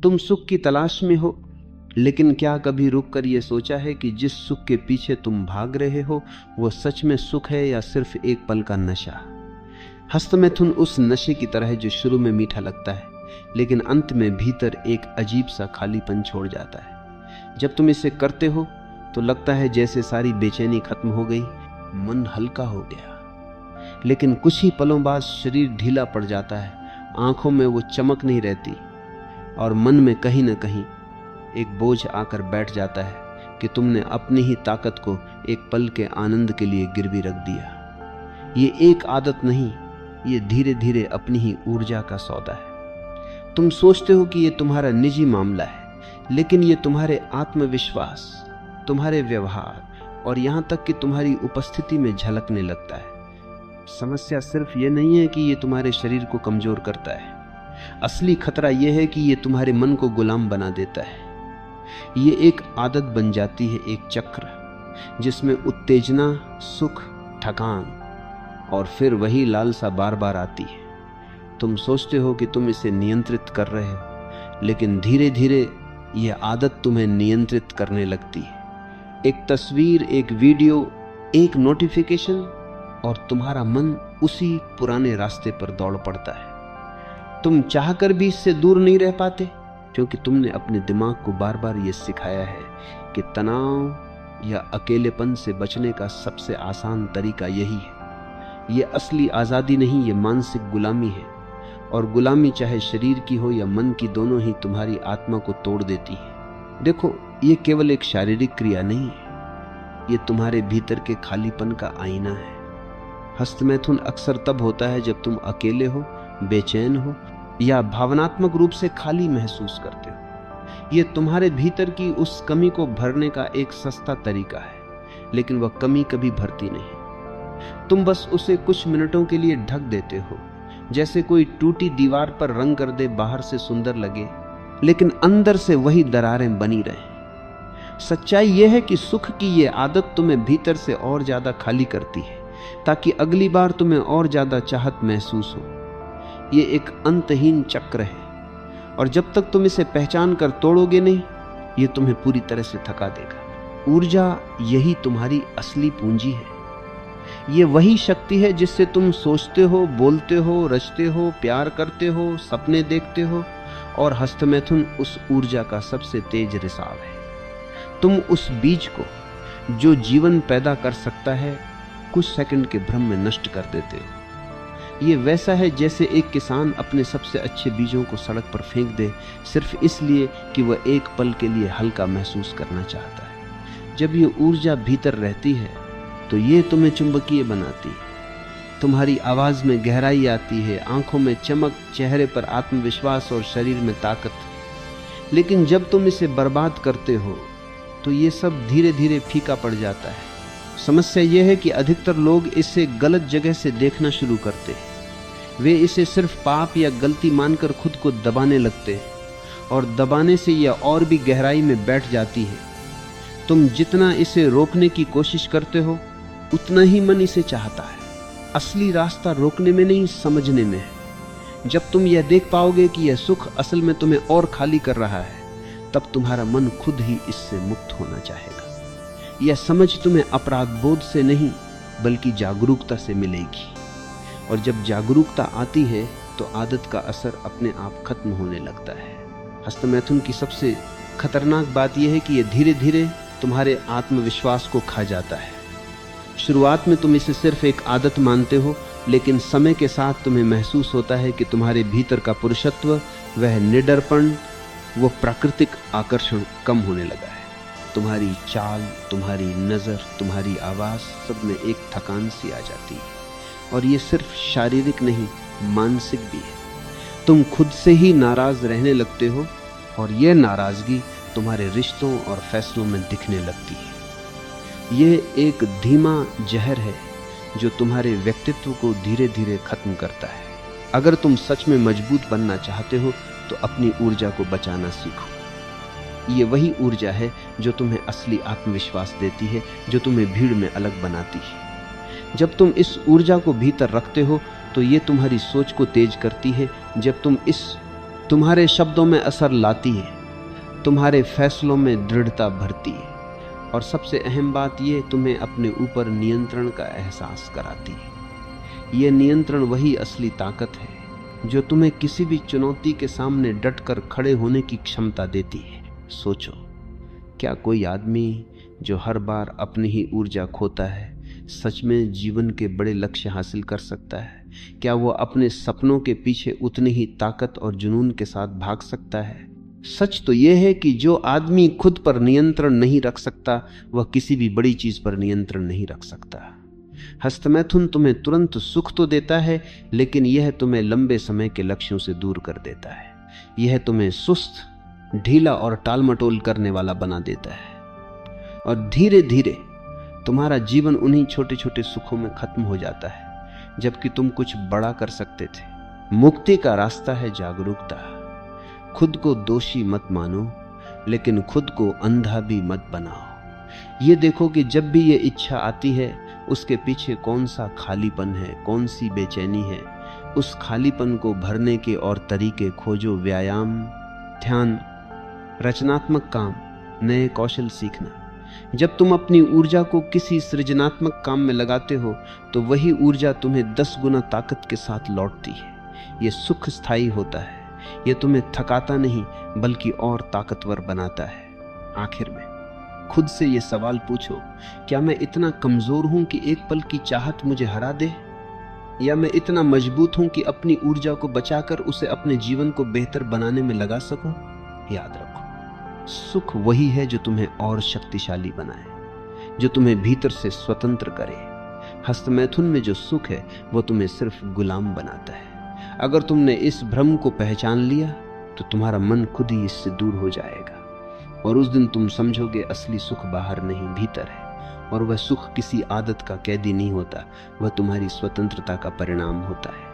तुम सुख की तलाश में हो, लेकिन क्या कभी रुककर यह सोचा है कि जिस सुख के पीछे तुम भाग रहे हो वो सच में सुख है या सिर्फ एक पल का नशा? हस्तमैथुन उस नशे की तरह है जो शुरू में मीठा लगता है लेकिन अंत में भीतर एक अजीब सा खालीपन छोड़ जाता है। जब तुम इसे करते हो तो लगता है जैसे सारी बेचैनी खत्म हो गई, मन हल्का हो गया। लेकिन कुछ ही पलों बाद शरीर ढीला पड़ जाता है, आंखों में वो चमक नहीं रहती और मन में कहीं न कहीं एक बोझ आकर बैठ जाता है कि तुमने अपनी ही ताकत को एक पल के आनंद के लिए गिरवी रख दिया। ये एक आदत नहीं, ये धीरे धीरे अपनी ही ऊर्जा का सौदा है। तुम सोचते हो कि ये तुम्हारा निजी मामला है, लेकिन ये तुम्हारे आत्मविश्वास, तुम्हारे व्यवहार और यहाँ तक कि तुम्हारी उपस्थिति में झलकने लगता है। समस्या सिर्फ ये नहीं है कि ये तुम्हारे शरीर को कमजोर करता है, असली खतरा यह है कि ये तुम्हारे मन को गुलाम बना देता है। ये एक आदत बन जाती है, एक चक्र जिसमें उत्तेजना, सुख, थकान और फिर वही लालसा बार बार आती है। तुम सोचते हो कि तुम इसे नियंत्रित कर रहे हो, लेकिन धीरे धीरे यह आदत तुम्हें नियंत्रित करने लगती है। एक तस्वीर, एक वीडियो, एक नोटिफिकेशन और तुम्हारा मन उसी पुराने रास्ते पर दौड़ पड़ता है। तुम चाहकर भी इससे दूर नहीं रह पाते, क्योंकि तुमने अपने दिमाग को बार बार यह सिखाया है कि तनाव या अकेलेपन से बचने का सबसे आसान तरीका यही है। यह असली आज़ादी नहीं, यह मानसिक गुलामी है, और गुलामी चाहे शरीर की हो या मन की, दोनों ही तुम्हारी आत्मा को तोड़ देती है। देखो, यह केवल एक शारीरिक क्रिया नहीं है, यह तुम्हारे भीतर के खालीपन का आईना है। हस्तमैथुन अक्सर तब होता है जब तुम अकेले हो, बेचैन हो या भावनात्मक रूप से खाली महसूस करते हो। यह तुम्हारे भीतर की उस कमी को भरने का एक सस्ता तरीका है, लेकिन वह कमी कभी भरती नहीं। तुम बस उसे कुछ मिनटों के लिए ढक देते हो, जैसे कोई टूटी दीवार पर रंग कर दे, बाहर से सुंदर लगे लेकिन अंदर से वही दरारें बनी रहे। सच्चाई यह है कि सुख की यह आदत तुम्हें भीतर से और ज्यादा खाली करती है, ताकि अगली बार तुम्हें और ज्यादा चाहत महसूस हो। ये एक अंतहीन चक्र है, और जब तक तुम इसे पहचान कर तोड़ोगे नहीं, ये तुम्हें पूरी तरह से थका देगा। ऊर्जा यही तुम्हारी असली पूंजी है। ये वही शक्ति है जिससे तुम सोचते हो, बोलते हो, रचते हो, प्यार करते हो, सपने देखते हो, और हस्तमैथुन उस ऊर्जा का सबसे तेज रिसाव है। तुम उस बीज को जो जीवन पैदा कर सकता है, कुछ सेकंड के भ्रम में नष्ट कर देते हो। ये वैसा है जैसे एक किसान अपने सबसे अच्छे बीजों को सड़क पर फेंक दे, सिर्फ इसलिए कि वह एक पल के लिए हल्का महसूस करना चाहता है। जब ये ऊर्जा भीतर रहती है तो ये तुम्हें चुंबकीय बनाती है, तुम्हारी आवाज में गहराई आती है, आंखों में चमक, चेहरे पर आत्मविश्वास और शरीर में ताकत। लेकिन जब तुम इसे बर्बाद करते हो तो ये सब धीरे धीरे फीका पड़ जाता है। समस्या यह है कि अधिकतर लोग इसे गलत जगह से देखना शुरू करते हैं। वे इसे सिर्फ पाप या गलती मानकर खुद को दबाने लगते हैं, और दबाने से यह और भी गहराई में बैठ जाती है। तुम जितना इसे रोकने की कोशिश करते हो, उतना ही मन इसे चाहता है। असली रास्ता रोकने में नहीं, समझने में है। जब तुम यह देख पाओगे कि यह सुख असल में तुम्हें और खाली कर रहा है, तब तुम्हारा मन खुद ही इससे मुक्त होना चाहेगा। यह समझ तुम्हें अपराध बोध से नहीं, बल्कि जागरूकता से मिलेगी, और जब जागरूकता आती है तो आदत का असर अपने आप खत्म होने लगता है। हस्तमैथुन की सबसे खतरनाक बात यह है कि यह धीरे धीरे तुम्हारे आत्मविश्वास को खा जाता है। शुरुआत में तुम इसे सिर्फ एक आदत मानते हो, लेकिन समय के साथ तुम्हें महसूस होता है कि तुम्हारे भीतर का पुरुषत्व, वह निडरपन, वो प्राकृतिक आकर्षण कम होने लगा है। तुम्हारी चाल, तुम्हारी नज़र, तुम्हारी आवाज़, सब में एक थकान सी आ जाती है, और ये सिर्फ शारीरिक नहीं, मानसिक भी है। तुम खुद से ही नाराज रहने लगते हो, और यह नाराजगी तुम्हारे रिश्तों और फैसलों में दिखने लगती है। यह एक धीमा जहर है जो तुम्हारे व्यक्तित्व को धीरे धीरे खत्म करता है। अगर तुम सच में मजबूत बनना चाहते हो तो अपनी ऊर्जा को बचाना सीखो। ये वही ऊर्जा है जो तुम्हें असली आत्मविश्वास देती है, जो तुम्हें भीड़ में अलग बनाती है। जब तुम इस ऊर्जा को भीतर रखते हो तो ये तुम्हारी सोच को तेज करती है। जब तुम तुम्हारे शब्दों में असर लाती है, तुम्हारे फैसलों में दृढ़ता भरती है, और सबसे अहम बात यह, तुम्हें अपने ऊपर नियंत्रण का एहसास कराती है। यह नियंत्रण वही असली ताकत है जो तुम्हें किसी भी चुनौती के सामने डटकर खड़े होने की क्षमता देती है। सोचो, क्या कोई आदमी जो हर बार अपनी ही ऊर्जा खोता है सच में जीवन के बड़े लक्ष्य हासिल कर सकता है? क्या वो अपने सपनों के पीछे उतनी ही ताकत और जुनून के साथ भाग सकता है? सच तो यह है कि जो आदमी खुद पर नियंत्रण नहीं रख सकता वह किसी भी बड़ी चीज पर नियंत्रण नहीं रख सकता। हस्तमैथुन तुम्हें तुरंत सुख तो देता है, लेकिन यह तुम्हें लंबे समय के लक्ष्यों से दूर कर देता है। यह तुम्हें सुस्त, ढीला और टालमटोल करने वाला बना देता है, और धीरे धीरे तुम्हारा जीवन उन्हीं छोटे छोटे सुखों में खत्म हो जाता है, जबकि तुम कुछ बड़ा कर सकते थे। मुक्ति का रास्ता है जागरूकता। खुद को दोषी मत मानो, लेकिन खुद को अंधा भी मत बनाओ। ये देखो कि जब भी ये इच्छा आती है उसके पीछे कौन सा खालीपन है, कौन सी बेचैनी है। उस खालीपन को भरने के और तरीके खोजो। व्यायाम, ध्यान, रचनात्मक काम, नए कौशल सीखना। जब तुम अपनी ऊर्जा को किसी सृजनात्मक काम में लगाते हो तो वही ऊर्जा तुम्हें 10 गुना ताकत के साथ लौटती है। यह सुख स्थायी होता है। यह तुम्हें थकाता नहीं बल्कि और ताकतवर बनाता है। आखिर में खुद से यह सवाल पूछो, क्या मैं इतना कमजोर हूं कि एक पल की चाहत मुझे हरा दे, या मैं इतना मजबूत हूं कि अपनी ऊर्जा को बचाकर उसे अपने जीवन को बेहतर बनाने में लगा सकूं? याद रखो, सुख वही है जो तुम्हें और शक्तिशाली बनाए, जो तुम्हें भीतर से स्वतंत्र करे। हस्तमैथुन में जो सुख है वो तुम्हें सिर्फ गुलाम बनाता है। अगर तुमने इस भ्रम को पहचान लिया तो तुम्हारा मन खुद ही इससे दूर हो जाएगा, और उस दिन तुम समझोगे असली सुख बाहर नहीं भीतर है। और वह सुख किसी आदत का कैदी नहीं होता, वह तुम्हारी स्वतंत्रता का परिणाम होता है।